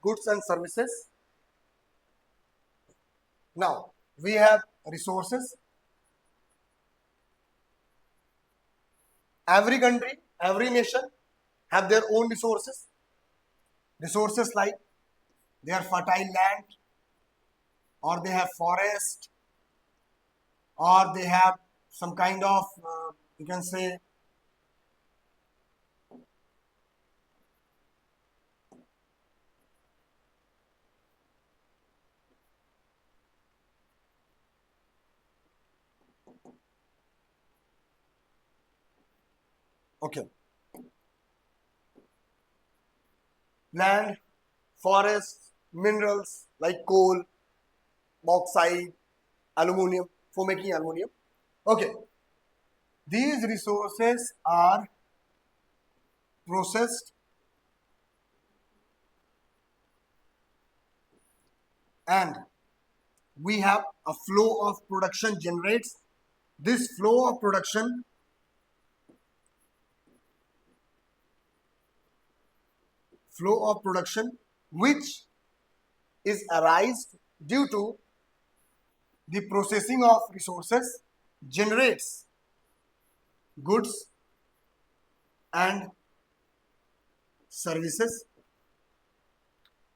goods and services. Now we have resources. Every country, every nation have their own resources. Resources like they are fertile land, or they have forest, or they have some kind of you can say okay, land, forests, minerals like coal, bauxite, aluminium for making aluminium. Okay, these resources are processed and we have a flow of production generates. This flow of production which is arised due to the processing of resources generates goods and services.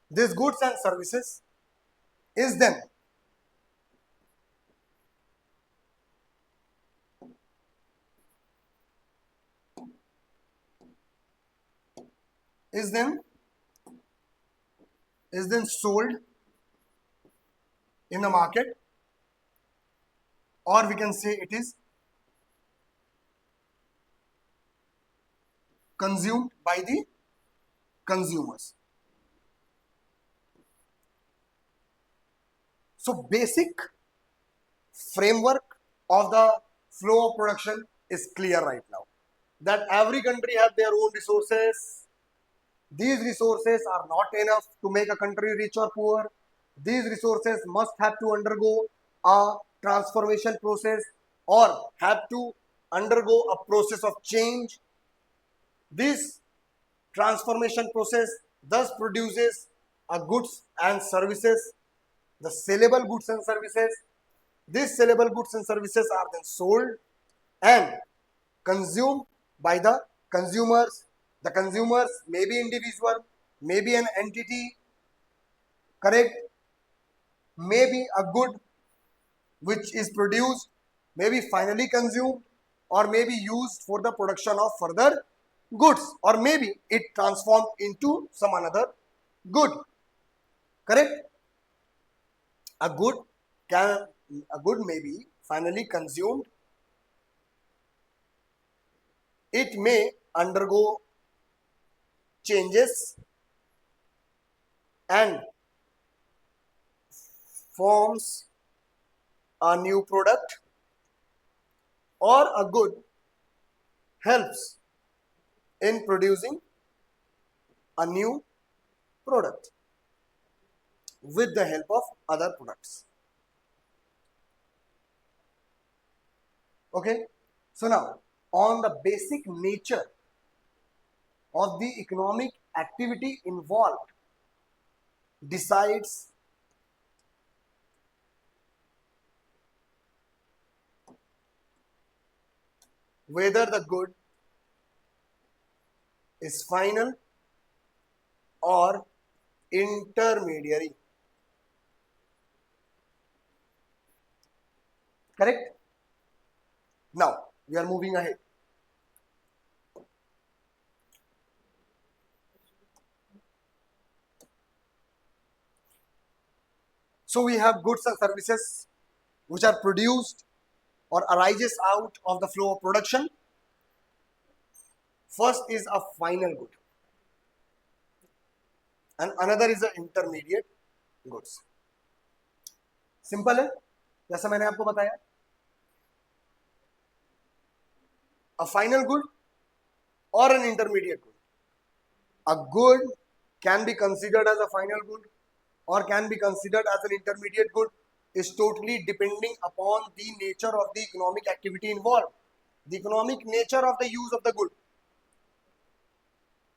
These goods and services is then is then sold in the market, or we can say it is consumed by the consumers. So basic framework of the flow of production is clear right now, that every country has their own resources. These resources are not enough to make a country rich or poor. These resources must have to undergo a transformation process or have to undergo a process of change. This transformation process thus produces a goods and services, the sellable goods and services. These sellable goods and services are then sold and consumed by the consumers. The consumers may be individual, may be an entity, correct? May be a good which is produced, may be finally consumed, or may be used for the production of further goods, or maybe it transformed into some another good, correct? A good can a good may be finally consumed. It may undergo changes and forms a new product, or a good helps in producing a new product with the help of other products. Okay, so now on the basic nature of the economic activity involved decides whether the good is final or intermediary, correct? Now we are moving ahead. So we have goods and services which are produced or arises out of the flow of production. First is a final good and another is an intermediate goods. Simple है, जैसा मैंने आपको बताया. A final good or an intermediate good. A good can be considered as a final good or can be considered as an intermediate good, is totally depending upon the nature of the economic activity involved, the economic nature of the use of the good.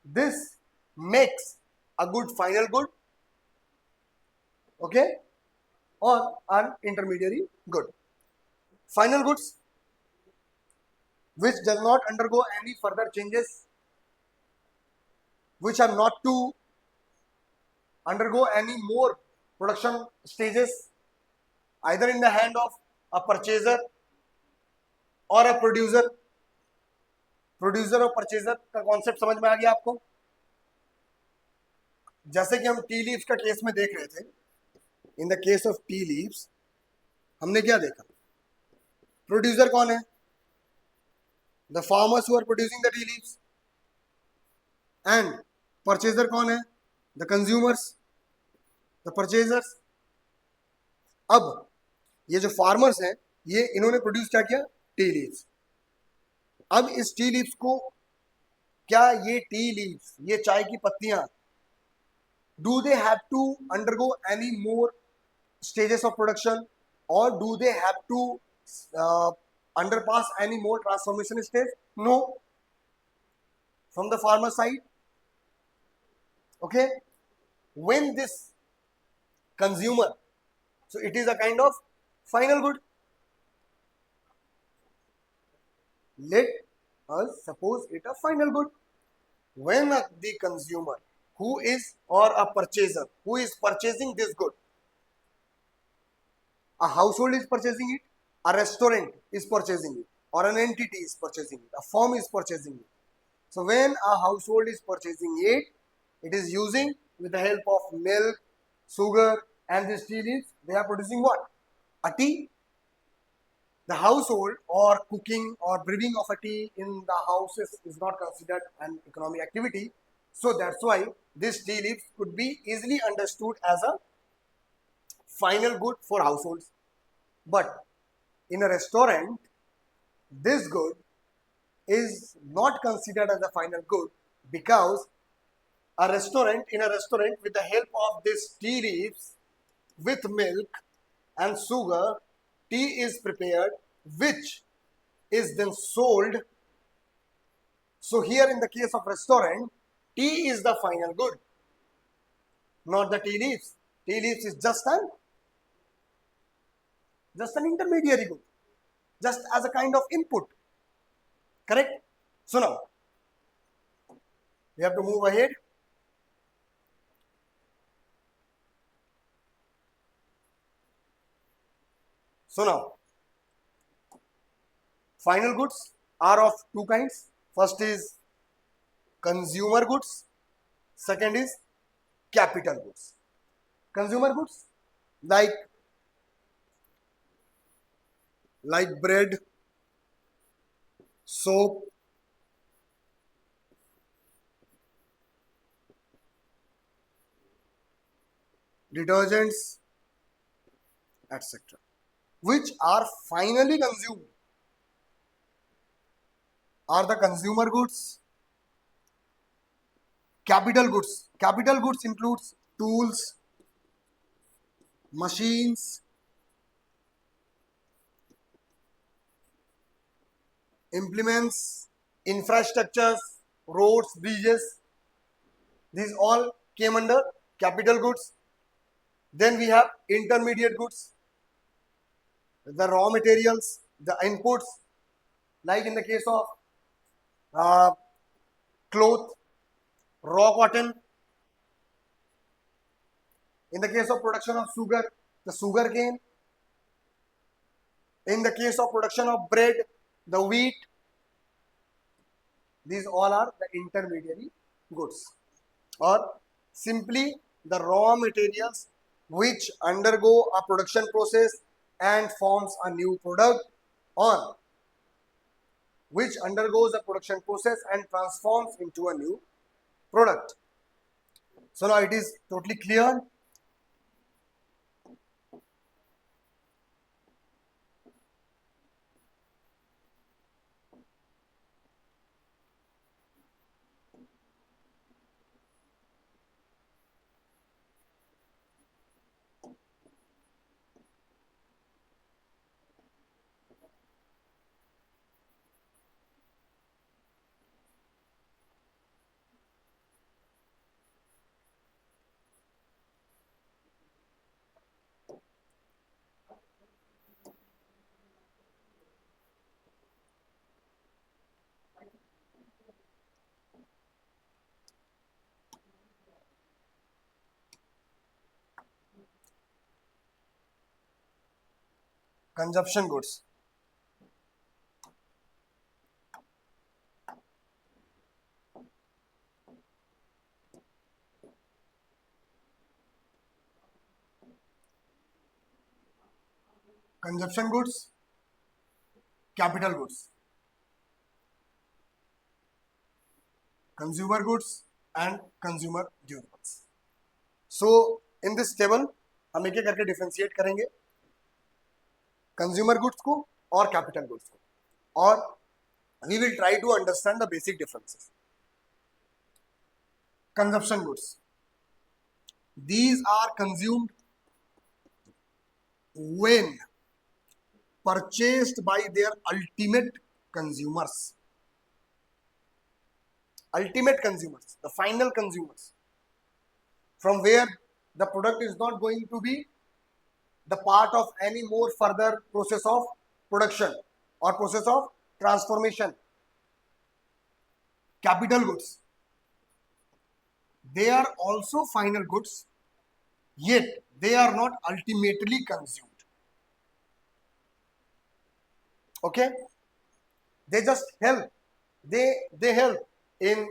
This makes a good final good okay, or an intermediary good. Final goods, which does not undergo any further changes, which are not to undergo any more production stages, either in the hand of a purchaser और a producer. Producer और purchaser का concept समझ में आ गया आपको? जैसे कि हम टी लीव्स का केस में देख रहे थे, in the case of tea leaves हमने क्या देखा? प्रोड्यूसर कौन है? The farmers who are producing the tea leaves. And purchaser कौन है? The consumers, the purchasers. अब ये जो फार्मर्स हैं, ये इन्होंने प्रोड्यूस क्या किया? Tea leaves. अब इस टी लीव्स को, क्या ये टी लीव्स, ये चाय की पत्तियां, do they have to undergo any more stages of production, or do they have to uh, underpass any more transformation stage? No. From the farmer side, okay, when this consumer, so it is a kind of final good. Let us suppose it a final good. When the consumer who is, or a purchaser who is purchasing this good, a household is purchasing it, a restaurant is purchasing it, or an entity is purchasing it, a firm is purchasing it. So when a household is purchasing it, it is using with the help of milk, sugar, and these tea leaves, they are producing what? A tea. The household or cooking or brewing of a tea in the houses is not considered an economic activity. So that's why this tea leaves could be easily understood as a final good for households. But in a restaurant, this good is not considered as a final good, because in a restaurant, with the help of this tea leaves, with milk and sugar, tea is prepared, which is then sold. So here in the case of restaurant, tea is the final good, not the tea leaves. Tea leaves is just an intermediary good, just as a kind of input. Correct? So now we have to move ahead. So now, final goods are of two kinds. First is consumer goods. Second is capital goods. Consumer goods like bread, soap, detergents, etc., which are finally consumed, are the consumer goods. Capital goods. Capital goods includes tools, machines, implements, infrastructures, roads, bridges. These all came under capital goods. Then we have intermediate goods, the raw materials, the inputs, like in the case of uh, cloth, raw cotton. In the case of production of sugar, the sugar cane. In the case of production of bread, the wheat. These all are the intermediary goods, or simply the raw materials which undergo a production process and forms a new product, or which undergoes a production process and transforms into a new product. So now it is totally clear. consumption goods. Consumption goods, capital goods, consumer goods and consumer durables. So in this table हम एक एक करके differentiate करेंगे consumer goods को और capital goods को और we will try to understand the basic differences. Consumption goods. These are consumed when purchased by their ultimate consumers. Ultimate consumers, the final consumers, from where the product is not going to be the part of any more further process of production or process of transformation. Capital goods. They are also final goods, yet they are not ultimately consumed. Okay? They just help. They help in,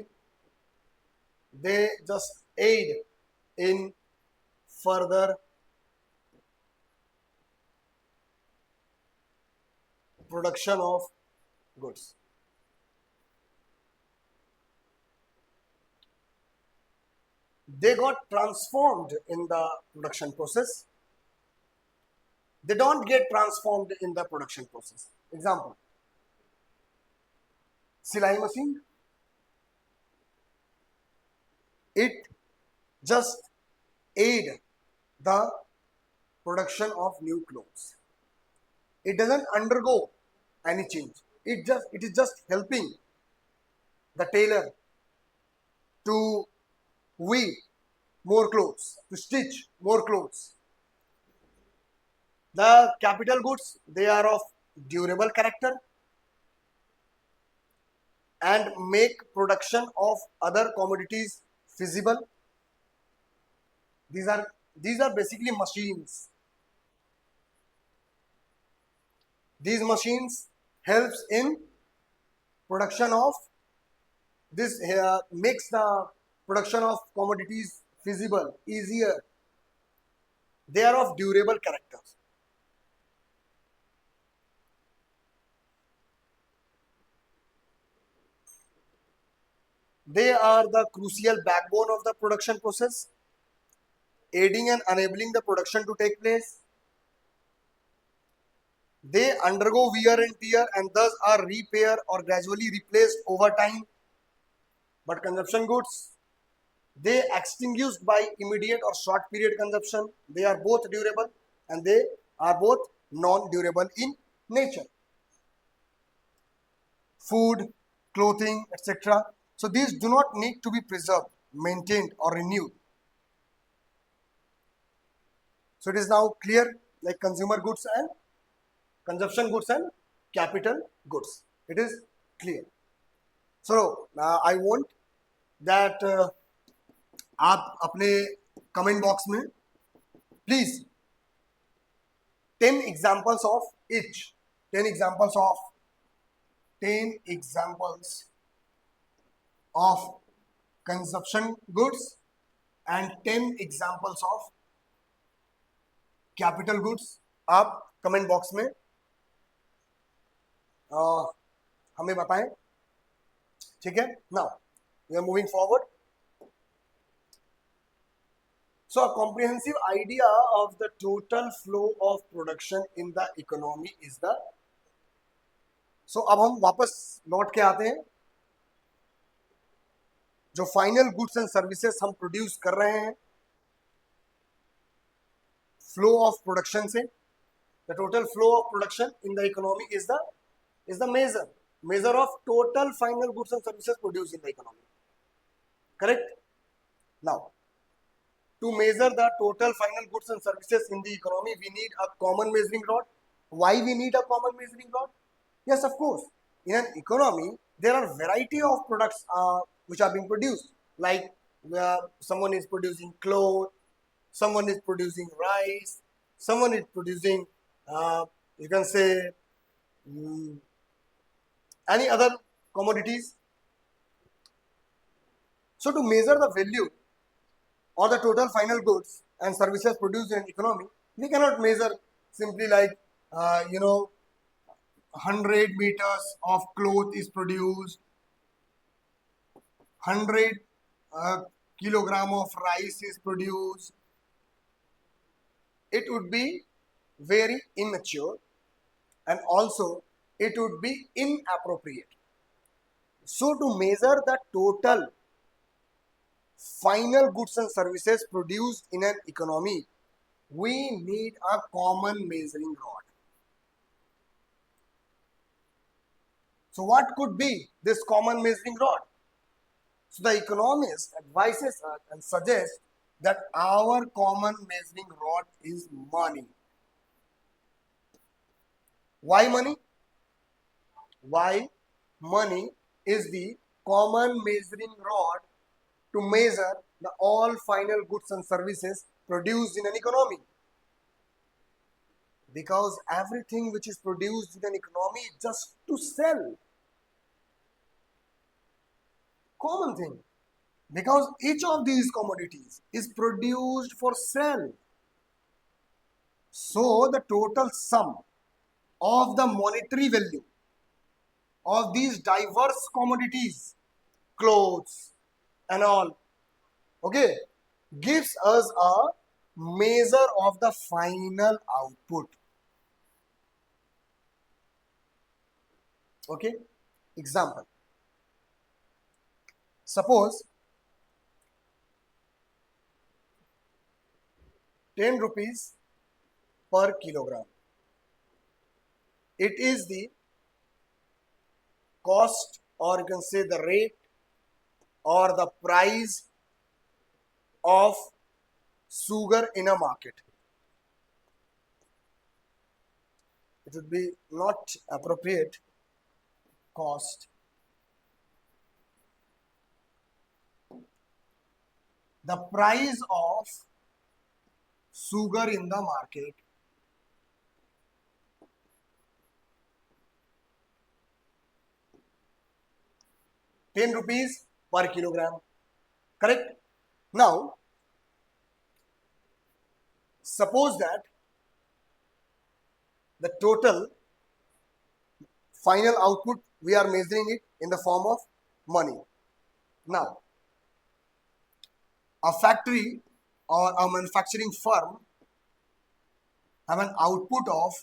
they just aid in further production of goods. They got transformed in the production process. They don't get transformed in the production process. Example, silai machine. It just aid the production of new clothes. It doesn't undergo any change. It is just helping the tailor to weave more clothes, to stitch more clothes. The capital goods, they are of durable character and make production of other commodities feasible. These are basically machines. These machines helps in production of this, makes the production of commodities feasible, easier. They are of durable characters. They are the crucial backbone of the production process, aiding and enabling the production to take place. They undergo wear and tear and thus are repaired or gradually replaced over time. But consumption goods, they extinguished by immediate or short period consumption. They are both durable and they are both non-durable in nature. Food, clothing, etc. So these do not need to be preserved, maintained or renewed. So it is now clear, like consumer goods and consumption goods and capital goods. It is clear. So I want that आप अपने comment box में please 10 examples of each, 10 examples of consumption goods and 10 examples of capital goods आप comment box में हमें बताएं. ठीक है. Now we are moving forward. So a comprehensive idea of the total flow of production in the economy is the. So अब हम वापस लौट के आते हैं. जो फाइनल गुड्स एंड सर्विसेज हम प्रोड्यूस कर रहे हैं फ्लो ऑफ प्रोडक्शन से, the total flow of production in the economy is the measure of total final goods and services produced in the economy. Correct? Now, to measure the total final goods and services in the economy, we need a common measuring rod. Why we need a common measuring rod? Yes, of course. In an economy, there are variety of products which are being produced. Like someone is producing clothes, someone is producing rice, someone is producing You can say mm, any other commodities. So to measure the value or the total final goods and services produced in an economy, we cannot measure simply like, 100 meters of cloth is produced, 100 kilogram of rice is produced. It would be very immature, and also it would be inappropriate. So to measure the total final goods and services produced in an economy, we need a common measuring rod. So what could be this common measuring rod? So the economist advises us and suggests that our common measuring rod is money. Why money? Why money is the common measuring rod to measure the all final goods and services produced in an economy. Because everything which is produced in an economy is just to sell. Common thing. Because each of these commodities is produced for sale. So the total sum of the monetary value of these diverse commodities, clothes and all, okay, gives us a measure of the final output. Okay, example. Suppose 10 rupees per kilogram. It is the cost, or you can say the rate or the price of sugar in a market. It would be not appropriate cost. The price of sugar in the market ₹10 per kilogram. Correct? Now, suppose that the total final output, we are measuring it in the form of money. Now, a factory or a manufacturing firm have an output of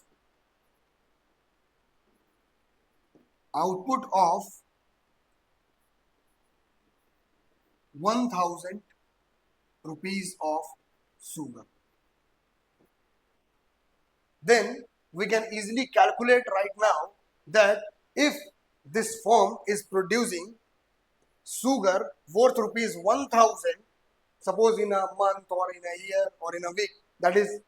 1000 rupees of sugar. Then we can easily calculate right now that if this firm is producing sugar worth rupees 1000, suppose in a month or in a year or in a week, that is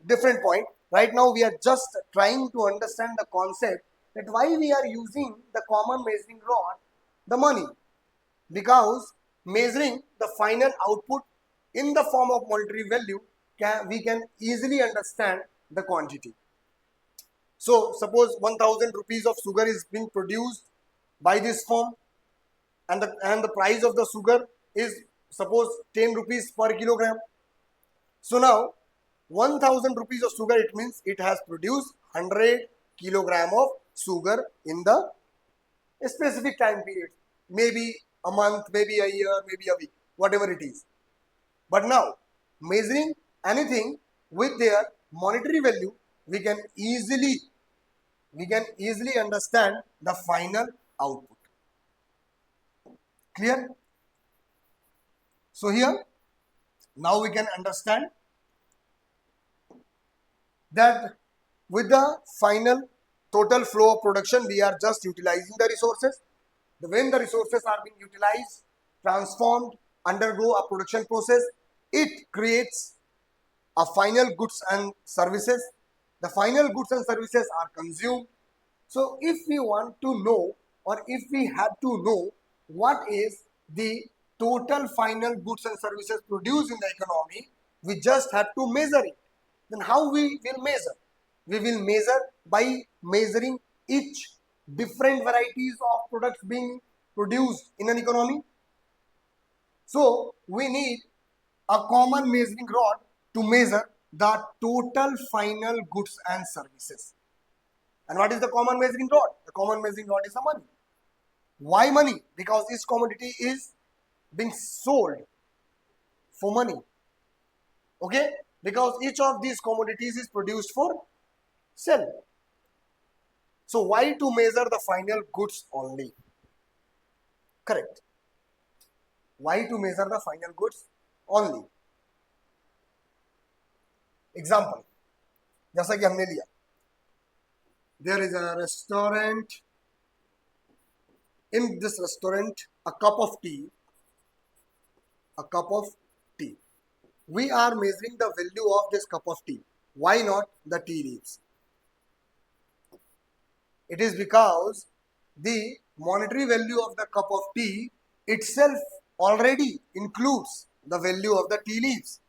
different point. Right now we are just trying to understand the concept that why we are using the common measuring rod, the money, because measuring the final output in the form of monetary value, we can easily understand the quantity. So suppose 1000 rupees of sugar is being produced by this firm, and the price of the sugar is suppose 10 rupees per kilogram. So now 1000 rupees of sugar, it means it has produced 100 kilogram of sugar in the specific time period, maybe a month, maybe a year, maybe a week, whatever it is. But now measuring anything with their monetary value, we can easily understand the final output. Clear? So here now we can understand that with the final total flow of production, we are just utilizing the resources. When the resources are being utilized, transformed, undergo a production process, it creates a final goods and services. The final goods and services are consumed. So if we want to know, or if we have to know what is the total final goods and services produced in the economy, we just have to measure it. Then how we will measure? We will measure by measuring each different varieties of products being produced in an economy. So we need a common measuring rod to measure the total final goods and services. And what is the common measuring rod? The common measuring rod is the money. Why money? Because each commodity is being sold for money. Okay? Because each of these commodities is produced for sell. So why to measure the final goods only? Correct. Why to measure the final goods only? Example, जैसा कि हमने लिया, there is a restaurant. In this restaurant, a cup of tea. We are measuring the value of this cup of tea. Why not the tea leaves? It is because the monetary value of the cup of tea itself already includes the value of the tea leaves.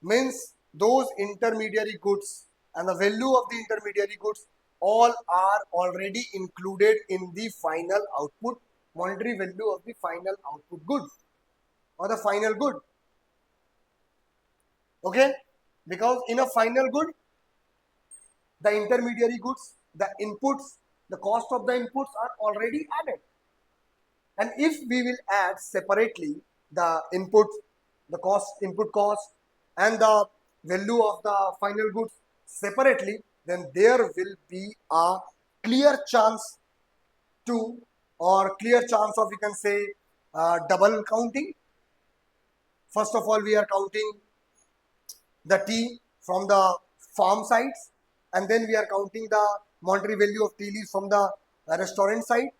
Means those intermediary goods and the value of the intermediary goods all are already included in the final output, monetary value of the final output good or the final good. Okay? Because in a final good, the intermediary goods, the inputs, the cost of the inputs are already added. And if we will add separately the input, the input cost, and the value of the final goods separately, then there will be a clear chance to, or clear chance of, we can say, double counting. First of all, we are counting the tea from the farm sides, and then we are counting the monetary value of tea leaves from the restaurant side.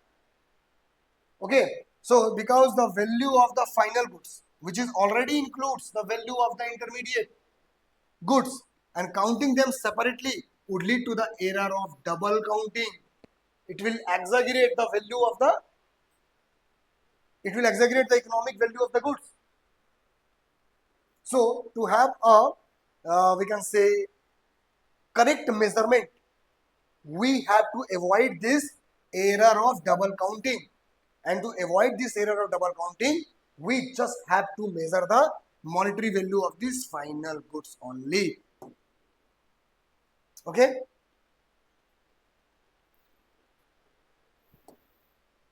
Okay, so because the value of the final goods, which is already includes the value of the intermediate goods, and counting them separately would lead to the error of double counting. It will exaggerate the value of the, it will exaggerate the economic value of the goods. So to have a, we can say, correct measurement, we have to avoid this error of double counting. And to avoid this error of double counting, we just have to measure the monetary value of these final goods only. Okay.